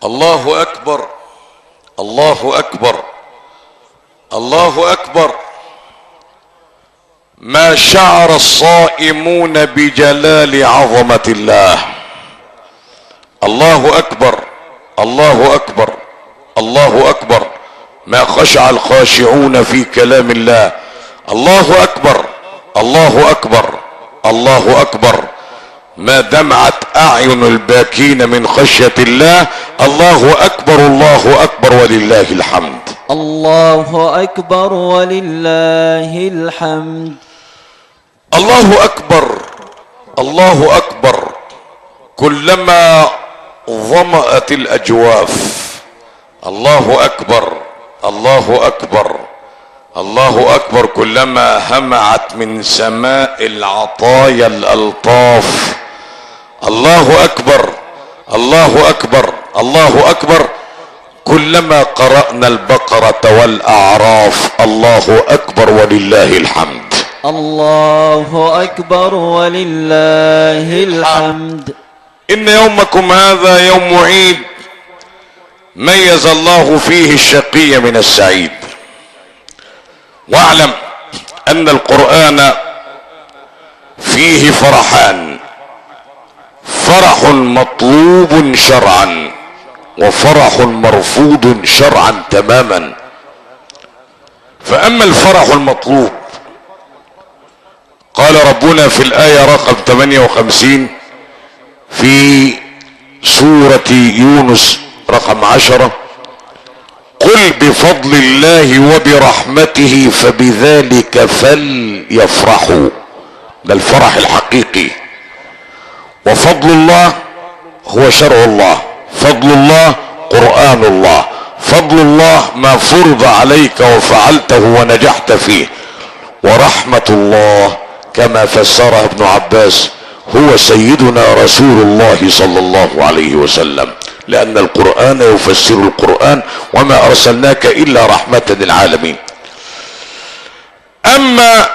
الله أكبر، الله أكبر، الله أكبر. ما شعر الصائمون بجلال عظمة الله. الله أكبر، الله أكبر، الله أكبر. ما خشع الخاشعون في كلام الله. الله أكبر، الله أكبر، الله أكبر. ما دمعت أعين الباكين من خشية الله. الله أكبر، الله أكبر ولله الحمد. الله أكبر ولله الحمد. الله أكبر، الله أكبر. كلما ظمأت الأجواف. الله أكبر، الله أكبر، الله أكبر. كلما همعت من سماء العطايا الألطاف. الله أكبر، الله أكبر، الله أكبر. كلما قرأنا البقرة والأعراف. الله أكبر ولله الحمد. الله أكبر ولله الحمد. إن يومكم هذا يوم عيد ميز الله فيه الشقي من السعيد. واعلم أن القرآن فيه فرحان: فرح مطلوب شرعا وفرح مرفوض شرعا تماما. فأما الفرح المطلوب قال ربنا في الآية رقم 58 في سورة يونس رقم 10: قل بفضل الله وبرحمته فبذلك فليفرحوا. ده الفرح الحقيقي. وفضل الله هو شرع الله، فضل الله قرآن الله، فضل الله ما فرض عليك وفعلته ونجحت فيه. ورحمة الله كما فسرها ابن عباس هو سيدنا رسول الله صلى الله عليه وسلم، لأن القرآن يفسر القرآن: وما أرسلناك إلا رحمة للعالمين. أما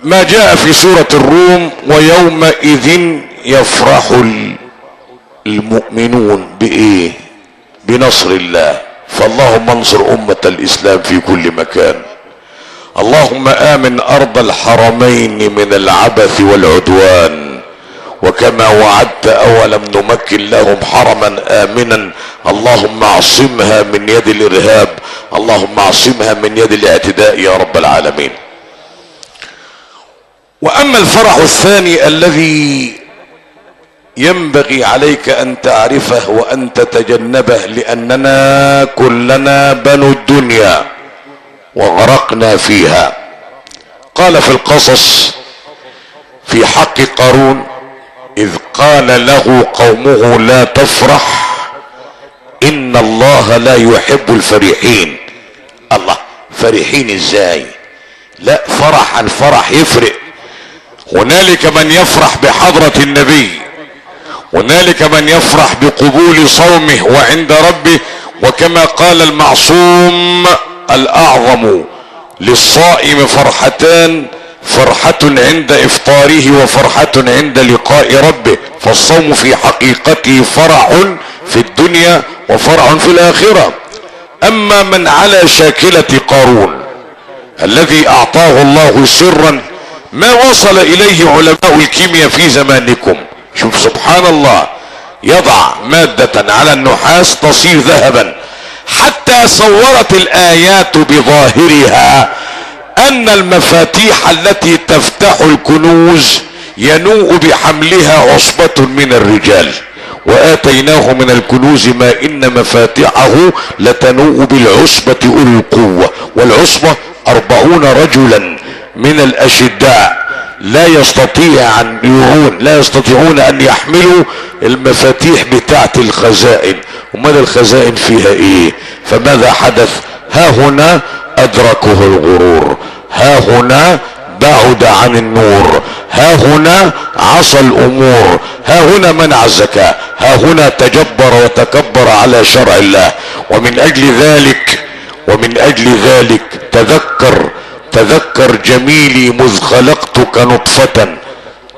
ما جاء في سورة الروم: ويومئذ يفرح المؤمنون بإيه؟ بنصر الله. فاللهم انصر أمة الإسلام في كل مكان. اللهم آمن أرض الحرمين من العبث والعدوان، وكما وعدت أولم نمكن لهم حرما آمنا. اللهم اعصمها من يد الإرهاب، اللهم اعصمها من يد الاعتداء يا رب العالمين. وأما الفرح الثاني الذي ينبغي عليك أن تعرفه وأن تتجنبه، لأننا كلنا بنو الدنيا وغرقنا فيها. قال في القصص في حق قارون إذ قال له قومه: لا تفرح إن الله لا يحب الفرحين. الله، فرحين ازاي؟ لا، فرح عن فرح يفرق. هنالك من يفرح بحضرة النبي، هنالك من يفرح بقبول صومه وعند ربه. وكما قال المعصوم الأعظم: للصائم فرحتان: فرحة عند إفطاره وفرحة عند لقاء ربه. فالصوم في حقيقته فرح في الدنيا وفرح في الآخرة. أما من على شاكلة قارون الذي أعطاه الله سرا ما وصل إليه علماء الكيمياء في زمانكم. شوف سبحان الله، يضع مادة على النحاس تصير ذهبا، حتى صورت الآيات بظاهرها أن المفاتيح التي تفتح الكنوز ينوء بحملها عصبة من الرجال. وآتيناه من الكنوز ما إن مفاتحه لتنوء بالعصبة أولي القوة. والعصبة 40 رجلا من الأشداء لا يستطيعون أن يحملوا المفاتيح بتاعت الخزائن. وماذا الخزائن فيها ايه؟ فماذا حدث؟ ها هنا أدركه الغرور، ها هنا بعد عن النور، ها هنا عصى الأمور، ها هنا منع الزكاة، ها هنا تجبر وتكبر على شرع الله. ومن أجل ذلك تذكر جميلي مذ خلقتك نطفة.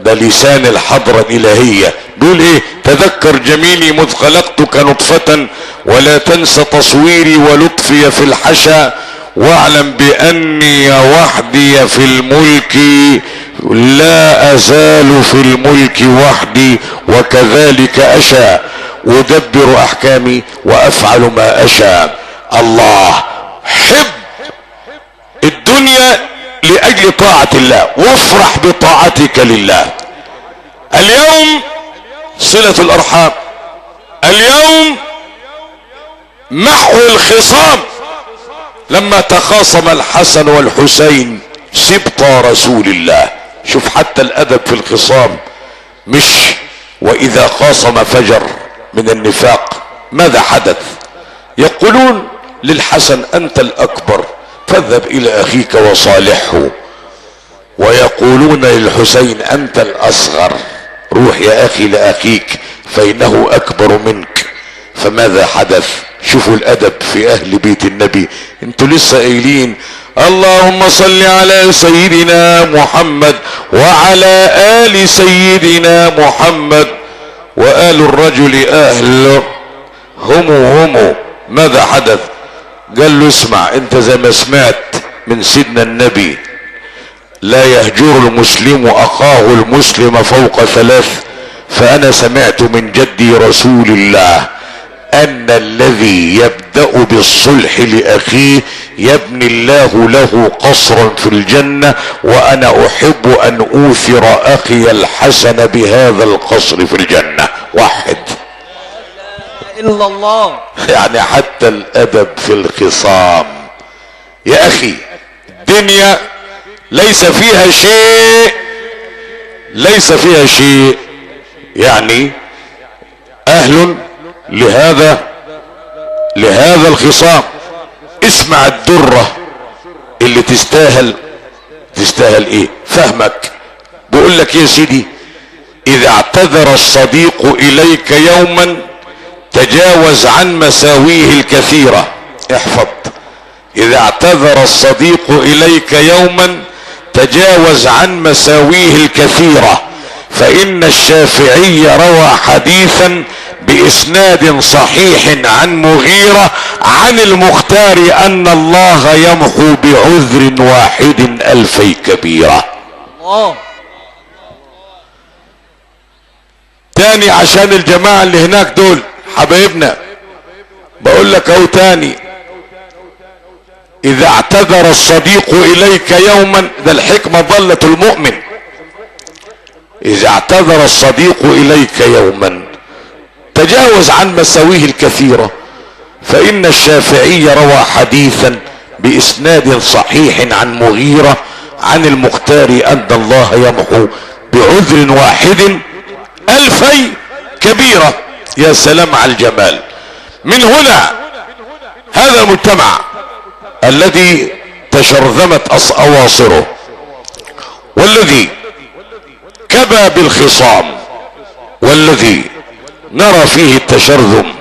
ده لسان الحضرة الإلهية بيقول ايه؟ تذكر جميلي مذ خلقتك نطفة ولا تنس تصويري ولطفي في الحشا، واعلم بأني وحدي في الملك لا أزال في الملك وحدي وكذلك أشاء، أدبر أحكامي وأفعل ما أشاء. الله، حب الدنيا لأجل طاعة الله وافرح بطاعتك لله. اليوم صلة الأرحام، اليوم محو الخصام. لما تخاصم الحسن والحسين سبطا رسول الله، شوف حتى الأدب في الخصام، مش وإذا خاصم فجر من النفاق. ماذا حدث؟ يقولون للحسن أنت الأكبر فاذهب إلى أخيك وصالحه، ويقولون للحسين أنت الأصغر روح يا أخي لأخيك فإنه أكبر منك. فماذا حدث؟ شوفوا الأدب في أهل بيت النبي. انتوا لسه قايلين اللهم صل على سيدنا محمد وعلى آل سيدنا محمد، وآل الرجل أهل هم. ماذا حدث؟ قال له اسمع، انت زي ما سمعت من سيدنا النبي لا يهجر المسلم أخاه المسلم فوق ثلاث، فأنا سمعت من جدي رسول الله أن الذي يبدأ بالصلح لأخيه يبني الله له قصرا في الجنة، وأنا أحب أن أوثر أخي الحسن بهذا القصر في الجنة. واحد إلا الله. يعني حتى الأدب في الخصام. يا أخي الدنيا ليس فيها شيء، ليس فيها شيء يعني أهل لهذا الخصام. اسمع الدرة اللي تستاهل ايه؟ فهمك. بقول لك يا سيدي، اذا اعتذر الصديق اليك يوما تجاوز عن مساويه الكثيرة. احفظ، اذا اعتذر الصديق اليك يوما تجاوز عن مساويه الكثيرة، فان الشافعي روى حديثا باسناد صحيح عن مغيرة عن المختار ان الله يمحو بعذر واحد الفي كبيرة. تاني عشان الجماعة اللي هناك دول حبايبنا، بقول لك اهو تاني، اذا اعتذر الصديق اليك يوما، ده الحكمة ضلة المؤمن، اذا اعتذر الصديق اليك يوما تجاوز عن مساويه الكثيرة، فإن الشافعي روى حديثا بإسناد صحيح عن مغيرة عن المختار أن الله يمحو بعذر واحد ألفي كبيرة. يا سلام على الجمال. من هنا هذا المجتمع الذي تشرذمت أواصره والذي كبى بالخصام والذي نرى فيه التشرذم،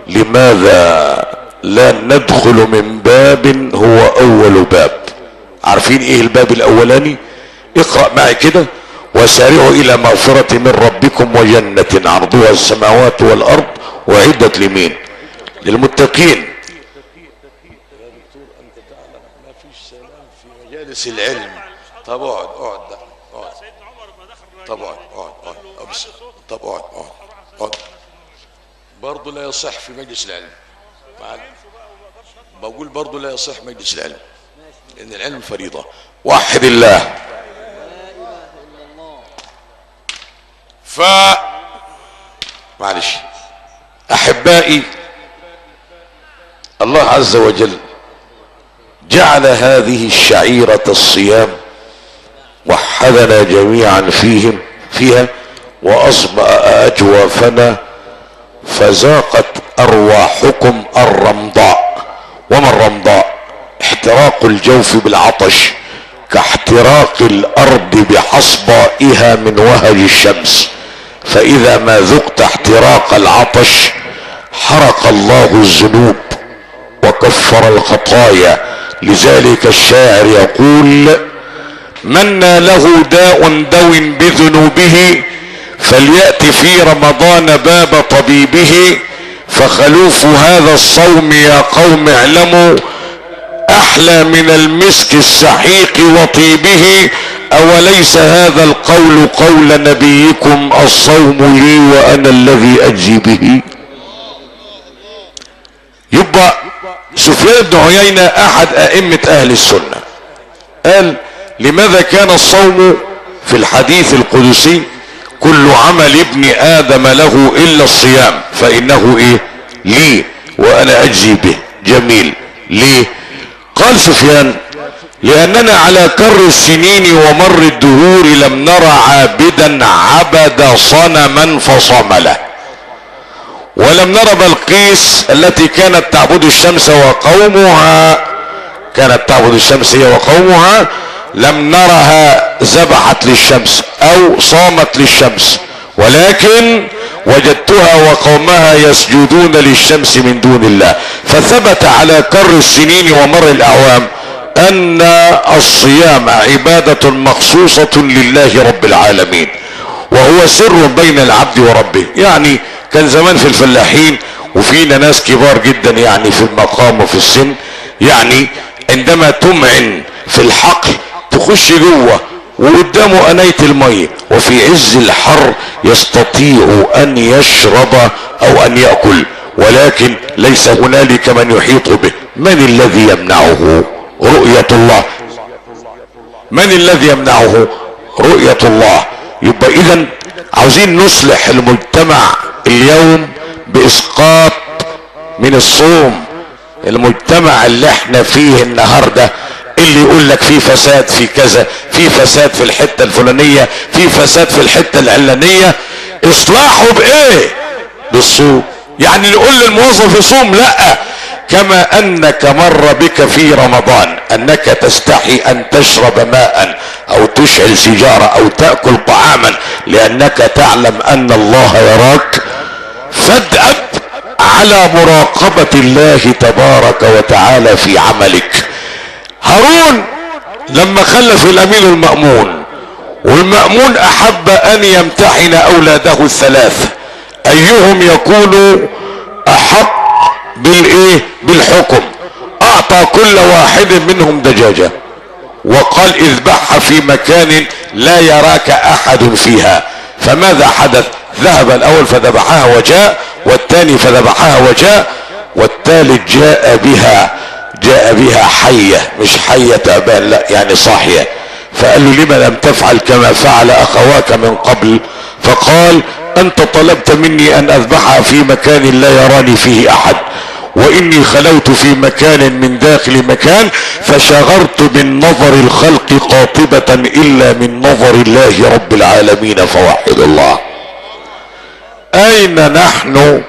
لماذا لا ندخل من باب هو اول باب؟ عارفين ايه الباب الاولاني؟ اقرأ معي كده: وسارعوا الى مغفرة من ربكم وجنة عرضها السماوات والارض وعدت لمين؟ للمتقين. يا دكتور انت تعلم ما فيش سلام في مجالس العلم. طب اقعد طب اقعد برضه لا يصح في مجلس العلم. بقول برضه لا يصح مجلس العلم، لان العلم فريضة. وحد الله. معلش احبائي، الله عز وجل جعل هذه الشعيرة الصيام وحدنا جميعا فيها واصبأ اجوافنا فذاقت ارواحكم الرمضاء. وما الرمضاء؟ احتراق الجوف بالعطش كاحتراق الارض بحصبائها من وهج الشمس، فاذا ما ذقت احتراق العطش حرق الله الذنوب وكفر الخطايا. لذلك الشاعر يقول: من له داء دو بذنوبه فليأتي في رمضان باب طبيبه، فخلوف هذا الصوم يا قوم اعلموا احلى من المسك السحيق وطيبه، اوليس هذا القول قول نبيكم الصوم لي وانا الذي اجزي به. يبقى سفيان بن عيينة احد ائمة اهل السنة قال لماذا كان الصوم في الحديث القدسي كل عمل ابن ادم له الا الصيام فانه ايه لي وانا اجزي به. جميل. ليه؟ قال سفيان لاننا على كر السنين ومر الدهور لم نرى عابدا عبد صنما فصام له، ولم نرى بلقيس التي كانت تعبد الشمس وقومها هي وقومها لم نرها ذبحت للشمس او صامت للشمس، ولكن وجدتها وقومها يسجدون للشمس من دون الله. فثبت على كر السنين ومر الاعوام ان الصيام عبادة مخصوصة لله رب العالمين، وهو سر بين العبد وربه. يعني كان زمان في الفلاحين وفينا ناس كبار جدا يعني في المقام وفي السن، يعني عندما تمعن في الحقل تخش جوه وقدامه اناية المية وفي عز الحر يستطيع ان يشرب او ان يأكل، ولكن ليس هنالك من يحيط به. من الذي يمنعه؟ رؤية الله. من الذي يمنعه؟ رؤية الله. يبقى اذا عاوزين نصلح المجتمع اليوم باسقاط من الصوم. المجتمع اللي احنا فيه النهارده اللي يقول لك في فساد في كذا، في فساد في الحته الفلانيه، في فساد في الحته العلانيه، اصلاحه بايه؟ بالصوم. يعني نقول للموظف يصوم؟ لا. كما انك مر بك في رمضان انك تستحي ان تشرب ماء او تشعل سيجاره او تاكل طعاما لانك تعلم ان الله يراك، فادأب على مراقبة الله تبارك وتعالى في عملك. هارون لما خلف الامين المأمون، والمأمون احب ان يمتحن اولاده الثلاثة ايهم يكون احق بالايه؟ بالحكم. اعطى كل واحد منهم دجاجة وقال اذبحها في مكان لا يراك احد فيها. فماذا حدث؟ ذهب الاول فذبحها وجاء، والثاني فذبحها وجاء، والثالث جاء بها حية، مش حية تعبان، لا يعني صاحية. فقال له لما لم تفعل كما فعل اخواك من قبل؟ فقال انت طلبت مني ان اذبحها في مكان لا يراني فيه احد، واني خلوت في مكان من داخل مكان فشغرت بالنظر الخلق قاطبة الا من نظر الله رب العالمين فوحد الله. اين نحن؟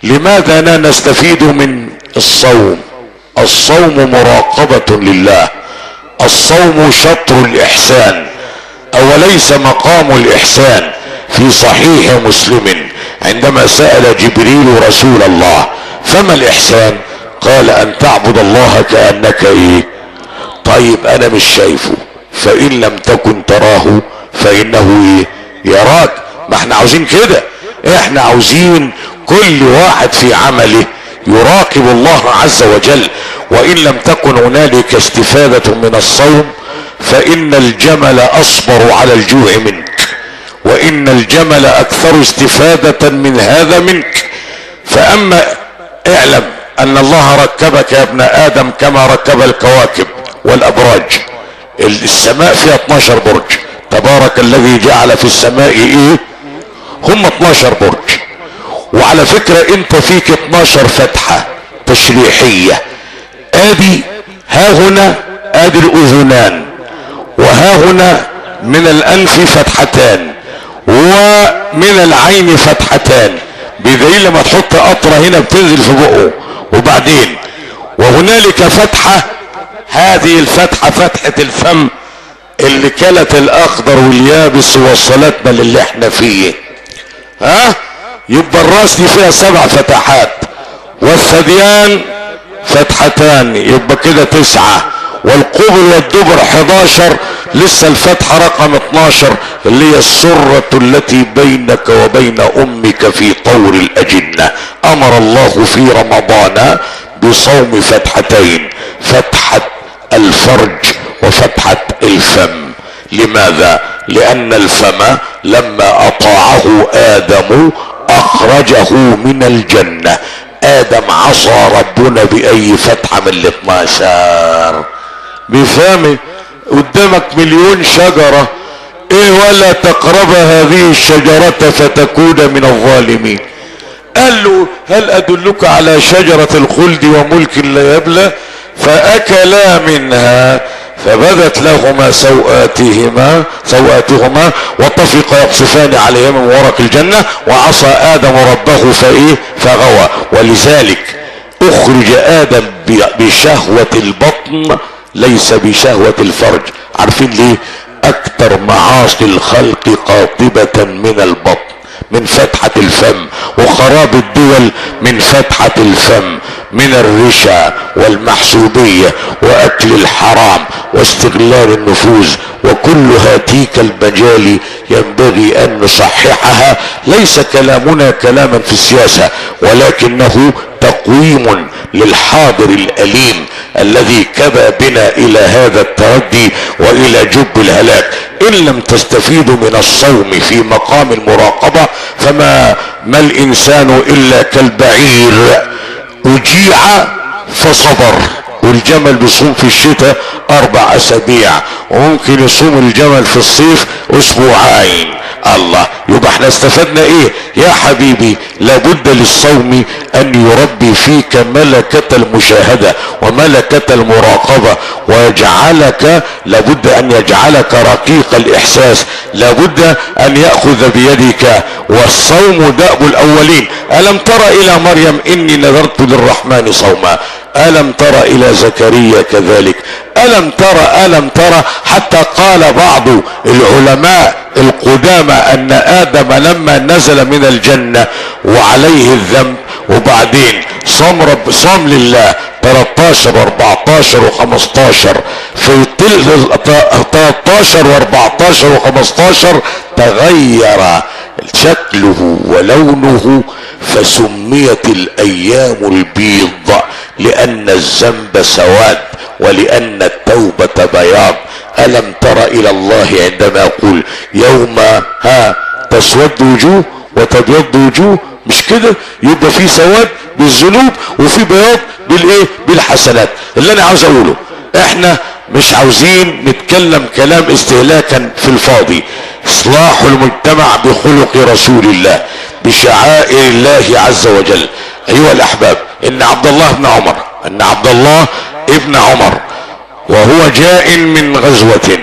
لماذا لا نستفيد من الصوم؟ الصوم مراقبة لله، الصوم شطر الاحسان. اوليس مقام الاحسان في صحيح مسلم عندما سأل جبريل رسول الله فما الاحسان؟ قال ان تعبد الله كأنك ايه؟ طيب انا مش شايفه، فان لم تكن تراه فانه ايه؟ يراك. ما احنا عاوزين كده، احنا عاوزين كل واحد في عمله يراقب الله عز وجل. وان لم تكن هنالك استفادة من الصوم فان الجمل اصبر على الجوع منك، وان الجمل اكثر استفادة من هذا منك. فاما اعلم ان الله ركبك يا ابن ادم كما ركب الكواكب والابراج. السماء فيها 12 برج، تبارك الذي جعل في السماء ايه؟ هم 12 برج. وعلى فكرة انت فيك 12 فتحة تشريحية. ادي ها هنا ادي الاذنان، وها هنا من الانف فتحتان، ومن العين فتحتان، بدليل لما تحط قطرة هنا بتنزل في بقه. وبعدين وهنالك فتحة، هذه الفتحة فتحة الفم اللي كلت الاخضر واليابس وصلتنا للي احنا فيه. يبقى الراس دي فيها 7 فتحات، والثديان فتحتان، يبقى كده 9، والقبل والدبر 11. لسه الفتحة رقم 12 اللي هي السرة التي بينك وبين امك في طور الاجنة. امر الله في رمضان بصوم فتحتين، فتحة الفرج وفتحة الفم. لماذا؟ لان الفم لما اطاعه ادم اخرجه من الجنة. ادم عصى ربنا باي فتحة من ال 12؟ بفهمي قدامك مليون شجرة، ايه ولا تقرب هذه الشجرة فتكون من الظالمين. قال له هل ادلك على شجرة الخلد وملك لا يبلى؟ فاكلا منها فبدت لهما سوآتهما وطفقا يقصفان عليهما من ورق الجنة، وعصى ادم ربه فغوى. ولذلك اخرج ادم بشهوة البطن ليس بشهوة الفرج. عارفين ليه؟ اكتر معاصي الخلق قاطبة من البطن، من فتحة الفم، وخراب الدول من فتحة الفم، من الرشا والمحسوبية واكل الحرام واستغلال النفوذ، وكل هاتيك المجال ينبغي ان نصححها. ليس كلامنا كلاما في السياسة، ولكنه تقويم للحاضر الاليم الذي كبى بنا الى هذا التردي والى جب الهلاك. ان لم تستفيدوا من الصوم في مقام المراقبة فما الانسان الا كالبعير اجيع فصبر. والجمل بيصوم في الشتاء 4 اسابيع، وممكن يصوم الجمل في الصيف 2 أسبوع. الله، يبقى احنا استفدنا ايه يا حبيبي؟ لابد للصوم ان يربي فيك ملكة المشاهدة وملكة المراقبة، ويجعلك، لابد ان يجعلك رقيق الاحساس، لابد ان يأخذ بيدك. والصوم دأب الاولين. الم تر الى مريم اني نذرت للرحمن صوما، الم تر الى زكريا كذلك، الم تر حتى قال بعض العلماء القدامى ان ادم لما نزل من الجنة وعليه الذنب وبعدين صام لله 13 و14 و15، في 13 و14 و15 تغير شكله ولونه، فسميت الايام البيض لان الذنب سواد ولان التوبة بياض. الم تر الى الله عندما يقول يوم تسود وجوه وتبيض وجوه، مش كده؟ يبقى في سواد بالذنوب وفي بياض بالحسنات. اللي انا عاوز اقوله، احنا مش عاوزين نتكلم كلام استهلاكا في الفاضي. اصلاح المجتمع بخلق رسول الله، بشعائر الله عز وجل. ايها الاحباب، ان عبد الله ابن عمر وهو جاء من غزوة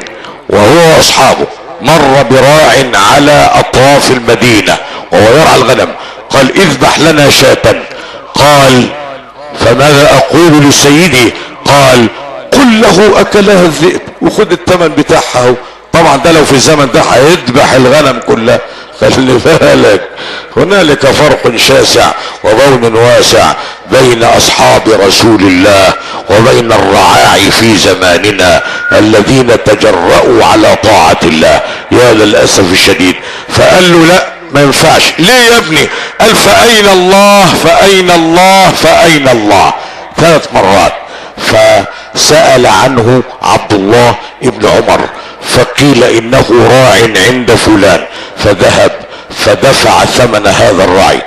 وهو واصحابه مر براع على اطراف المدينة وهو يرعى الغنم، قال اذبح لنا شاة. قال فماذا اقول لسيدي؟ قال قل له اكلها الذئب وخد الثمن بتاعها. طبعا ده لو في الزمن ده هيذبح الغنم كلها. خلي بالك، هنالك فرق شاسع وبون واسع بين اصحاب رسول الله وبين الرعاع في زماننا الذين تجرؤوا على طاعة الله، يا للاسف الشديد. فقال له لا، ما ينفعش. ليه يا ابني؟ قال فاين الله فاين الله فاين الله 3 مرات. فسأل عنه عبد الله ابن عمر فقيل انه راع عند فلان، فذهب فدفع ثمن هذا الراعي.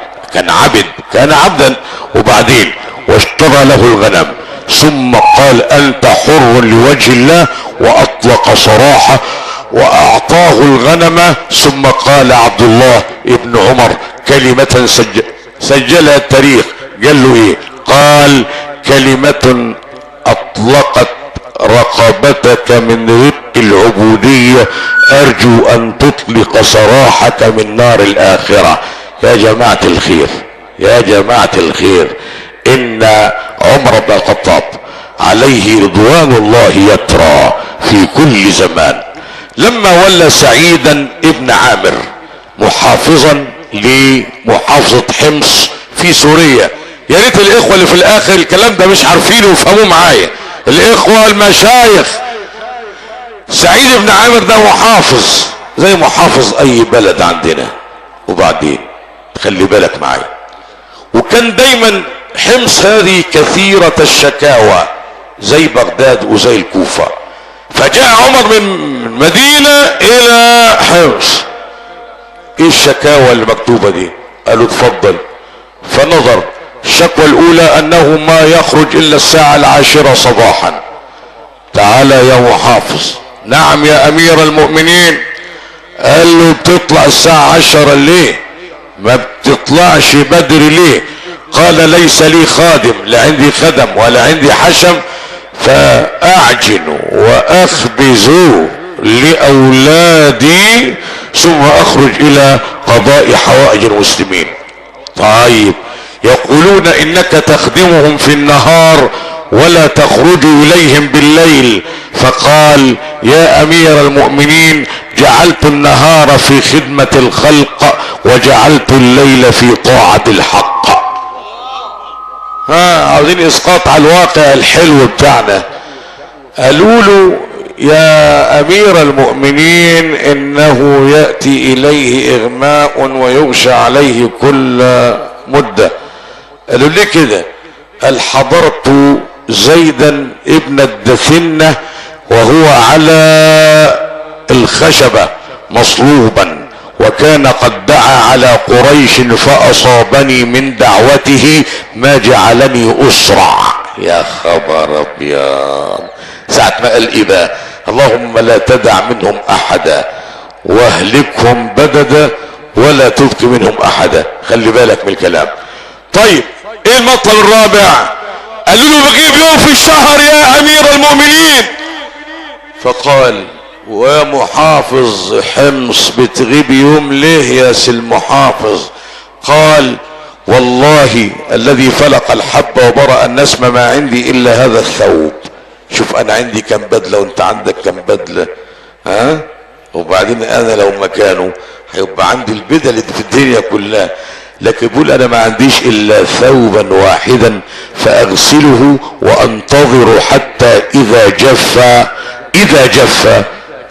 كان عبدا، وبعدين واشترى له الغنم، ثم قال انت حر لوجه الله، واطلق سراحه واعطاه الغنم. ثم قال عبد الله ابن عمر كلمة سجلها التاريخ، قال له ايه؟ قال كلمة اطلقت رقبتك من رق العبودية، ارجو ان تطلق سراحك من نار الاخرة. يا جماعة الخير، ان عمر بن الخطاب عليه رضوان الله يترى في كل زمان، لما ولى سعيدا ابن عامر محافظا لمحافظة حمص في سوريا. يا ريت الاخوة اللي في الاخر الكلام ده مش عارفينه وفهموه معايا، الاخوة المشايخ. سعيد عقبة بن عامر ده محافظ زي محافظ اي بلد عندنا. وبعدين خلي بالك معايا، وكان دايما حمص هذه كثيرة الشكاوى زي بغداد وزي الكوفة. فجاء عمر من مدينة الى حمص، ايه الشكاوى اللي مكتوبة دي؟ قالوا اتفضل. فنظر، الشكوى الاولى انه ما يخرج الا الساعة 10 صباحا. تعالى يا محافظ. نعم يا امير المؤمنين. قال له بتطلع الساعة 10 ليه؟ ما بتطلعش بدري ليه؟ قال ليس لي خادم، لا عندي خدم ولا عندي حشم، فاعجن واخبز لاولادي ثم اخرج الى قضاء حوائج المسلمين. طيب، يقولون انك تخدمهم في النهار ولا تخرج اليهم بالليل. فقال يا امير المؤمنين جعلت النهار في خدمة الخلق وجعلت الليل في طاعة الحق. عاوزين اسقاط على الواقع الحلو بتاعنا. قالوا له يا امير المؤمنين انه يأتي اليه اغماء ويغشى عليه كل مدة. قالوا ليه كده؟ قال حضرت زيدا ابن الدثنة وهو على الخشبة مصلوبا، وكان قد دعا على قريش فاصابني من دعوته ما جعلني اسرع. يا خبر ابيض. ساعة ما قال ايه بقى؟ اللهم لا تدع منهم احدا واهلكهم بددا ولا تبق منهم احدا. خلي بالك من الكلام. طيب، ايه المطلب الرابع؟ قالوا له بغيب يوم في الشهر يا امير المؤمنين. فقال ويا محافظ حمص بتغيب يوم ليه يا سي المحافظ؟ قال والله الذي فلق الحب وبرأ النسم ما عندي الا هذا الثوب. شوف انا عندي كم بدلة وانت عندك كم بدلة، وبعدين انا لو مكانه هيبقى عندي البدل اللي في الدنيا كلها، لكن بقول انا ما عنديش الا ثوبا واحدا فاغسله وانتظر حتى اذا جف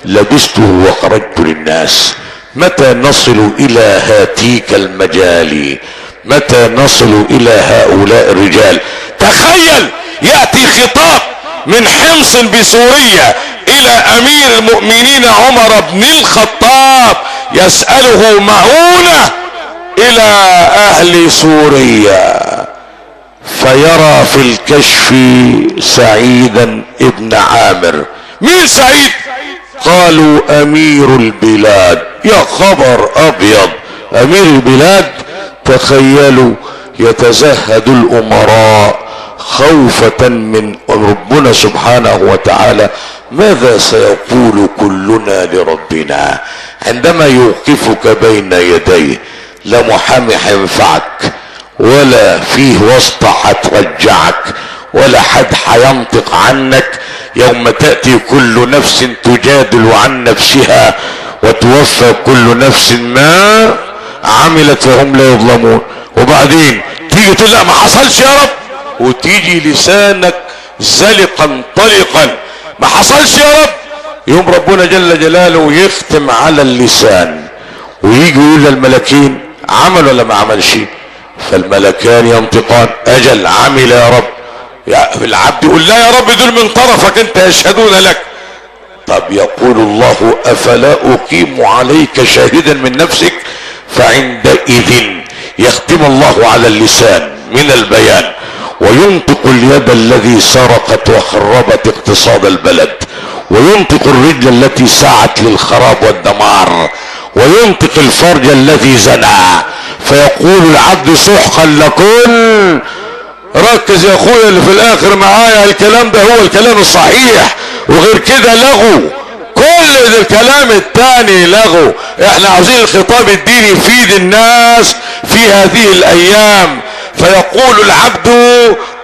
لبسته وخرجت للناس. متى نصل الى هاتيك المجال؟ متى نصل الى هؤلاء الرجال؟ تخيل يأتي خطاب من حمص بسوريا الى امير المؤمنين عمر بن الخطاب يسأله معونة الى اهل سوريا، فيرى في الكشف سعيدا ابن عامر. مين سعيد؟ قالوا امير البلاد. يا خبر ابيض، امير البلاد. تخيلوا يتزهد الامراء خوفة من ربنا سبحانه وتعالى ماذا سيقول كلنا لربنا عندما يوقفك بين يديه. لا محامي هينفعك ولا فيه واسطة هترجعك ولا حد هينطق عنك. يوم تأتي كل نفس تجادل عن نفسها وتوفى كل نفس ما عملت وهم لا يظلمون. وبعدين تيجي تقول لا ما حصلش يا رب، وتيجي لسانك زلقا طلقا ما حصلش يا رب. يوم ربنا جل جلاله يختم على اللسان ويجي يقول للملكين عمل ولا ما عملش؟ فالملكان ينطقان اجل عمل يا رب. العبد يقول لا يا رب دول من طرفك انت يشهدون لك. طب يقول الله افلا اقيم عليك شاهدا من نفسك؟ فعندئذ يختم الله على اللسان من البيان وينطق اليد الذي سرقت وخربت اقتصاد البلد، وينطق الرجل التي سعت للخراب والدمار، وينطق الفرج الذي زنى. فيقول العبد سحقا لكن. ركز يا اخويا اللي في الاخر معايا، الكلام ده هو الكلام الصحيح، وغير كده لغو. كل الكلام التاني لغو. احنا عاوزين الخطاب الديني يفيد الناس في هذه الايام. فيقول العبد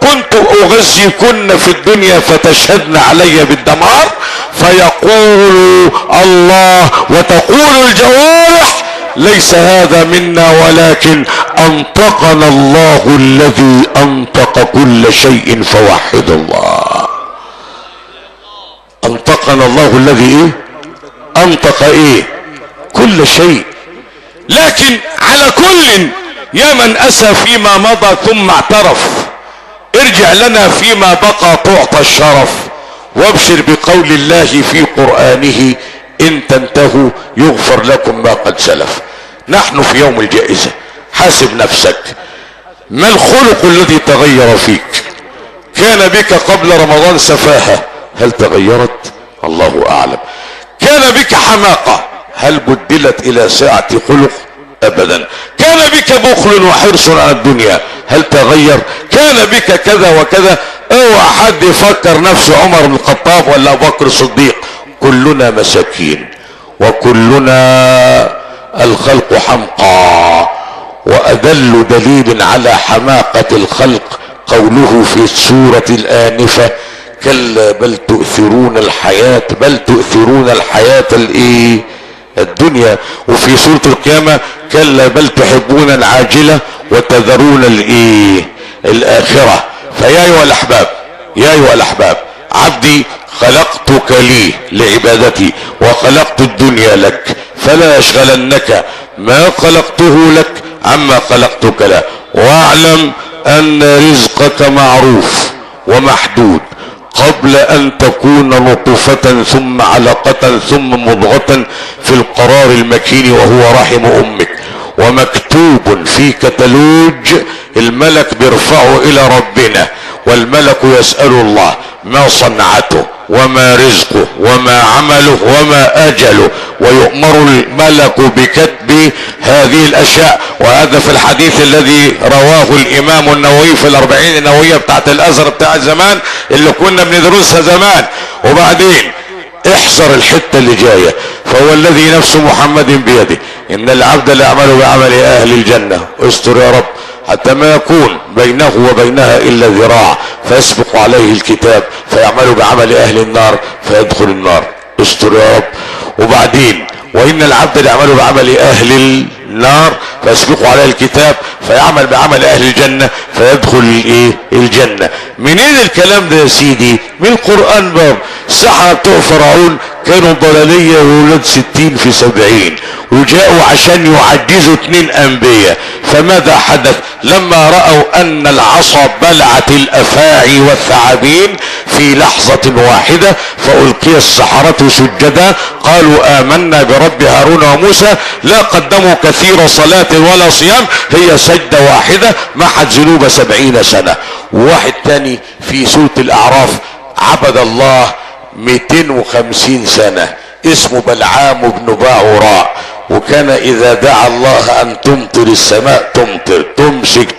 كنت اغزيكن في الدنيا فتشهدن علي بالدمار، فيقول الله وتقول الجوارح ليس هذا منا ولكن انطقنا الله الذي انطق كل شيء فوحد الله. انطقنا الله الذي انطق ايه؟ كل شيء. لكن على كل يا من اسى فيما مضى ثم اعترف، ارجع لنا فيما بقى تعطى الشرف، وابشر بقول الله في قرآنه ان تنتهوا يغفر لكم ما قد سلف. نحن في يوم الجائزة، حاسب نفسك، ما الخلق الذي تغير فيك؟ كان بك قبل رمضان سفاهة، هل تغيرت؟ الله اعلم. كان بك حماقة، هل بدلت الى ساعة خلق؟ ابدا. كان بك بخل وحرص على الدنيا، هل تغير؟ كان بك كذا وكذا. اوعى حد يفكر نفسه عمر بن الخطاب ولا ابو بكر الصديق، كلنا مساكين وكلنا الخلق حمقى. وأدل دليل على حماقة الخلق قوله في السورة الآنفة كلا بل تؤثرون الحياة، بل تؤثرون الحياة الايه؟ الدنيا. وفي سورة القيامة كلا بل تحبون العاجلة وتذرون الايه؟ الآخرة. فيا أيها الأحباب، يا أيها الأحباب، عبدي خلقتك لي لعبادتي وخلقت الدنيا لك، فلا يشغلنك ما خلقته لك عما خلقتك له، واعلم ان رزقك معروف ومحدود قبل ان تكون نطفة ثم علقة ثم مضغة في القرار المكين وهو رحم امك، ومكتوب في كتالوج الملك بيرفعه الى ربنا، والملك يسأل الله ما صنعته وما رزقه وما عمله وما اجله، ويؤمر الملك بكتب هذه الاشياء. وهذا في الحديث الذي رواه الامام النووي في الاربعين النووية بتاعت الازهر بتاع زمان اللي كنا بندرسها زمان. وبعدين احذر الحتة اللي جاية، فهو الذي نفس محمد بيده ان العبد لا يعمل بعمل اهل الجنة، استر يا رب حتى ما يكون بينه وبينها الا ذراع فيسبق عليه الكتاب فيعمل بعمل اهل النار فيدخل النار، استر يا رب. وبعدين وان العبد ليعمل بعمل اهل النار فيسبق عليه الكتاب فيعمل بعمل اهل الجنة فيدخل الايه؟ الجنة. منين الكلام ده يا سيدي؟ من القرآن. باب السحرة بتوع فرعون كانوا ضلالية وولاد 60 في 70 وجاءوا عشان يعجزوا 2 انبياء. فماذا حدث؟ لما رأوا ان العصا بلعت الافاعي والثعابين في لحظة واحدة فألقي السحرة سجدا قالوا آمنا برب هارون وموسى، لا قدموا كثير صلاة ولا صيام، هي سجدة واحدة محت ذنوب 70 سنة. وواحد تاني في سورة الأعراف عبد الله 250 سنة اسمه بلعام بن باعوراء، وكان اذا دعا الله ان تمطر السماء تمطر،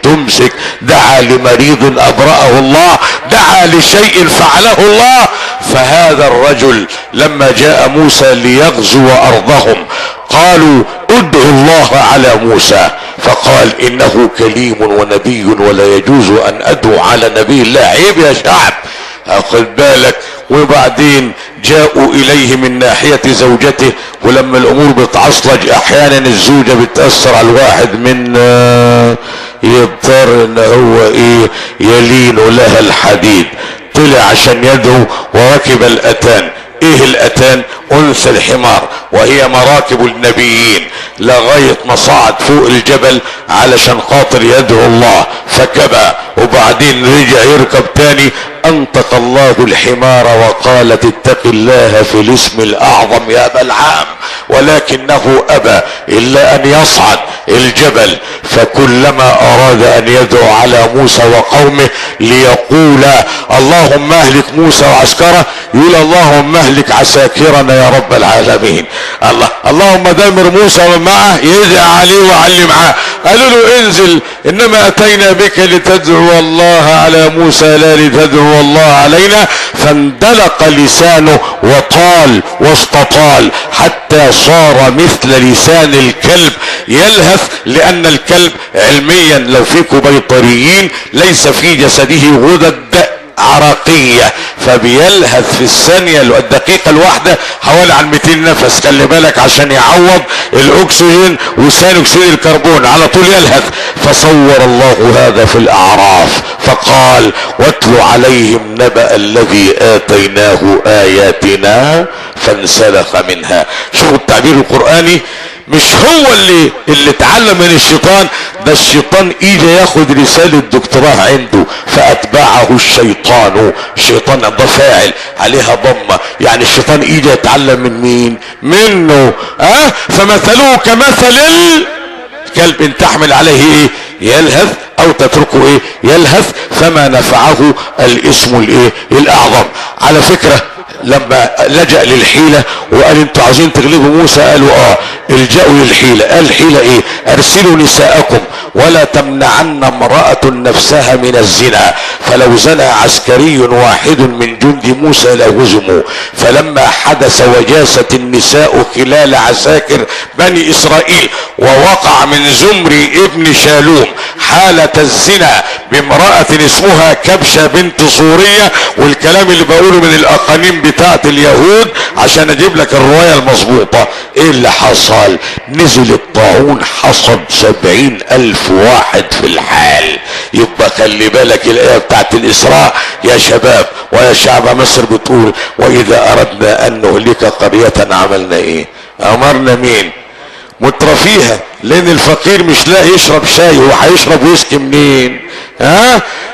تمسك، دعا لمريض ابرأه الله، دعا لشيء فعله الله. فهذا الرجل لما جاء موسى ليغزو ارضهم قالوا ادعوا الله على موسى، فقال انه كليم ونبي ولا يجوز ان ادعو على نبي الله، عيب يا شعب، خد بالك. وبعدين جاءوا اليه من ناحية زوجته، ولما الامور بتعصلج احيانا الزوجة بتأثر على الواحد منا يضطر ان هو ايه؟ يلين لها الحديد. طلع عشان يدعو وركب الاتان. ايه الاتان؟ انثى الحمار، وهي مراكب النبيين، لغاية ما صعد فوق الجبل علشان خاطر يدعو الله فكبى، وبعدين رجع يركب تاني. انطق الله الحمار وقالت اتق الله في الاسم الاعظم يا بلعام، ولكنه ابى الا ان يصعد الجبل. فكلما اراد ان يدعو على موسى وقومه ليقول اللهم اهلك موسى وعسكره، يقول اللهم اهلك عساكرنا يا رب العالمين. اللهم دمر موسى ومن معه، يدعى عليه وعلي معاه. قالوا له انزل، انما اتينا بك لتدعو الله على موسى لا لتدعو الله علينا. فاندلق لسانه وطال واستطال حتى صار مثل لسان الكلب يلهث، لان الكلب علميا لو فيكم بيطريين ليس في جسده غدد عرقية، فبيلهث في الثانية الدقيقة الواحدة حوالي عن 200 نفس. خلي بالك عشان يعوض الاكسجين وثاني اكسيد الكربون على طول يلهث. فصور الله هذا في الاعراف فقال واتل عليهم نبأ الذي اتيناه اياتنا فانسلخ منها. شوفوا التعبير القرآني، مش هو اللي اتعلم من الشيطان، ده الشيطان اجى ياخد رسالة دكتوراه عنده فاتبعه الشيطان. الشيطان ده فاعل عليها ضمة، يعني الشيطان اجى يتعلم من مين؟ منه. فمثله كمثل الكلب ان تحمل عليه ايه يلهث او تتركه ايه يلهث، فما نفعه الاسم الايه الاعظم. على فكرة لما لجأ للحيلة وقال انتوا عايزين تغلبوا موسى، قالوا الجأوا للحيلة. قال الحيلة ايه؟ ارسلوا نساءكم ولا تمنعن امرأة نفسها من الزنا، فلو زنى عسكري واحد من جند موسى لهزموا. فلما حدث وجاست النساء خلال عساكر بني اسرائيل ووقع من زمر ابن شالوم حالة الزنا بامرأة اسمها كبشة بنت صورية، والكلام اللي بقوله من الاقانيم بتاعت اليهود عشان اجيب لك الرواية المظبوطة. ايه اللي حصل؟ نزل الطاعون حصد 70,000 واحد في الحال. يبقى خلي بالك الايه بتاعت الاسراء يا شباب ويا شعب مصر بتقول واذا اردنا ان نهلك قرية عملنا ايه؟ امرنا مين؟ مترفيها، لان الفقير مش لاقي يشرب شاي، هو هيشرب ويسكي منين؟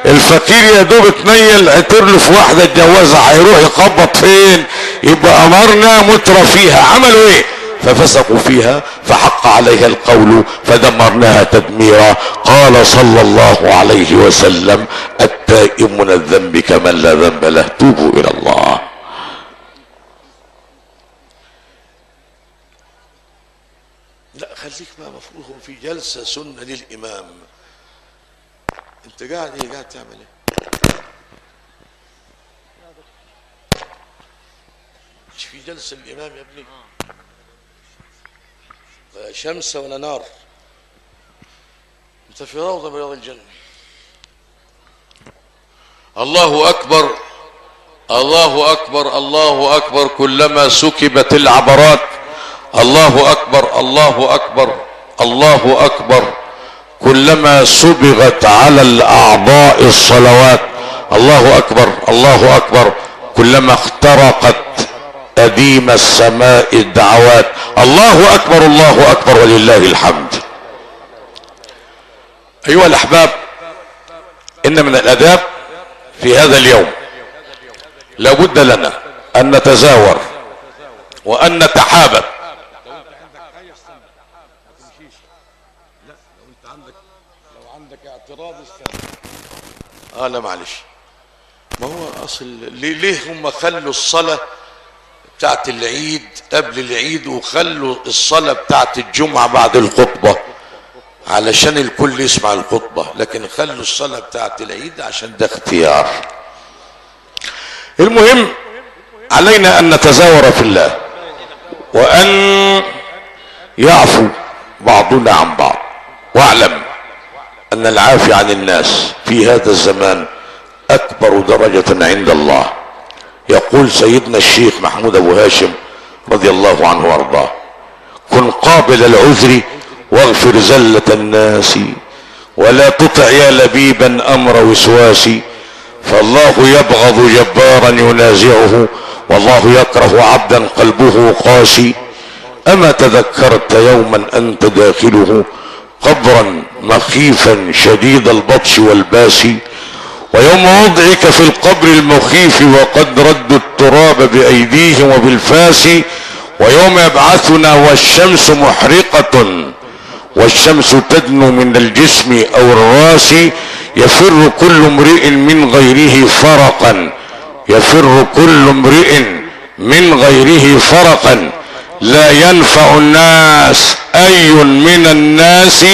الفقير يا دوب اتنيل عطر له في واحده اتجوزها، هيروح يخبط فين؟ يبقى امرنا مترفيها. عملوا ايه؟ ففسقوا فيها فحق عليها القول فدمرناها تدميرا. قال صلى الله عليه وسلم التائب من الذنب كمن لا ذنب له، توبوا الى الله. لا خليك بقى مفروض في جلسة سنة للإمام. أنت قاعد إيه؟ قاعد تعمل إيه؟ مش في جلسة الإمام يا ابني؟ شمس ولا نار؟ أنت في روضة من رياض الجنة. الله أكبر الله أكبر الله أكبر. كلما سكبت العبرات الله أكبر الله أكبر الله أكبر. كلما صبغت على الأعضاء الصلوات الله أكبر الله أكبر. كلما اخترقت أديم السماء الدعوات الله أكبر الله أكبر ولله الحمد. أيها الأحباب، إن من الآداب في هذا اليوم لابد لنا أن نتزاور وأن نتحابب. لا معلش، ما هو اصل ليه هم خلوا الصلاة بتاعت العيد قبل العيد وخلوا الصلاة بتاعت الجمعة بعد الخطبة علشان الكل يسمع الخطبة، لكن خلوا الصلاة بتاعت العيد عشان ده اختيار. المهم علينا ان نتزاور في الله وان يعفو بعضنا عن بعض. واعلم ان العافي عن الناس في هذا الزمان اكبر درجة عند الله. يقول سيدنا الشيخ محمود ابو هاشم رضي الله عنه وارضاه كن قابل العذر واغفر زلة الناس ولا تطع يا لبيبا امر وسواس فالله يبغض جبارا ينازعه والله يكره عبدا قلبه قاسي. اما تذكرت يوما انت داخله قبرا مخيفا شديد البطش والباس ويوم وضعك في القبر المخيف وقد ردوا التراب بايديهم وبالفاس ويوم يبعثنا والشمس محرقة والشمس تدنو من الجسم او الراس يفر كل امرئ من غيره فرقا يفر كل امرئ من غيره فرقا لا ينفع الناس اي من الناس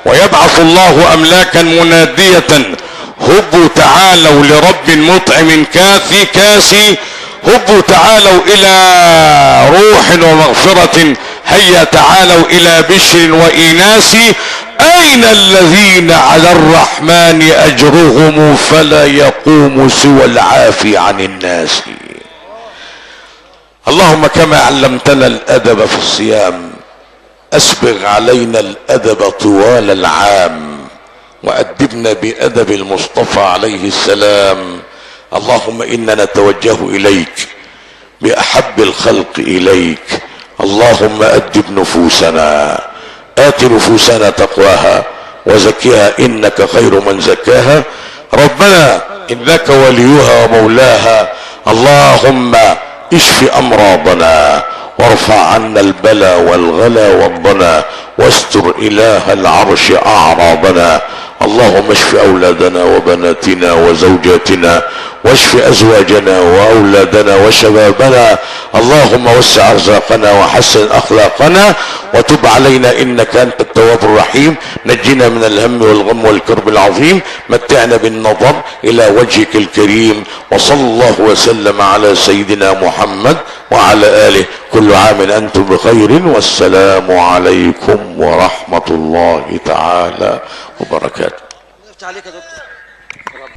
ويبعث الله املاكا منادية هبوا تعالوا لرب مطعم كاسي هبوا تعالوا الى روح ومغفرة هيا تعالوا الى بشر وإناس. اي اين الذين على الرحمن اجرهم فلا يقوم سوى العافي عن الناس. اللهم كما علمتنا الادب في الصيام اسبغ علينا الادب طوال العام وادبنا بادب المصطفى عليه السلام. اللهم انا نتوجه اليك باحب الخلق اليك. اللهم ادب نفوسنا، آت نفوسنا تقواها وزكها انك خير من زكاها. ربنا انك وليها ومولاها. اللهم اشف امراضنا وارفع عنا البلاء والغلا والضنا واستر اله العرش اعراضنا. اللهم اشف اولادنا وبناتنا وزوجاتنا واشف ازواجنا واولادنا وشبابنا. اللهم وسع ارزاقنا وحسن اخلاقنا وتب علينا انك انت التواب الرحيم. نجنا من الهم والغم والكرب العظيم. متعنا بالنظر الى وجهك الكريم. وصلى الله وسلم على سيدنا محمد وعلى اله. كل عام انتم بخير والسلام عليكم ورحمة الله تعالى وبركاته. عليك يا دكتور.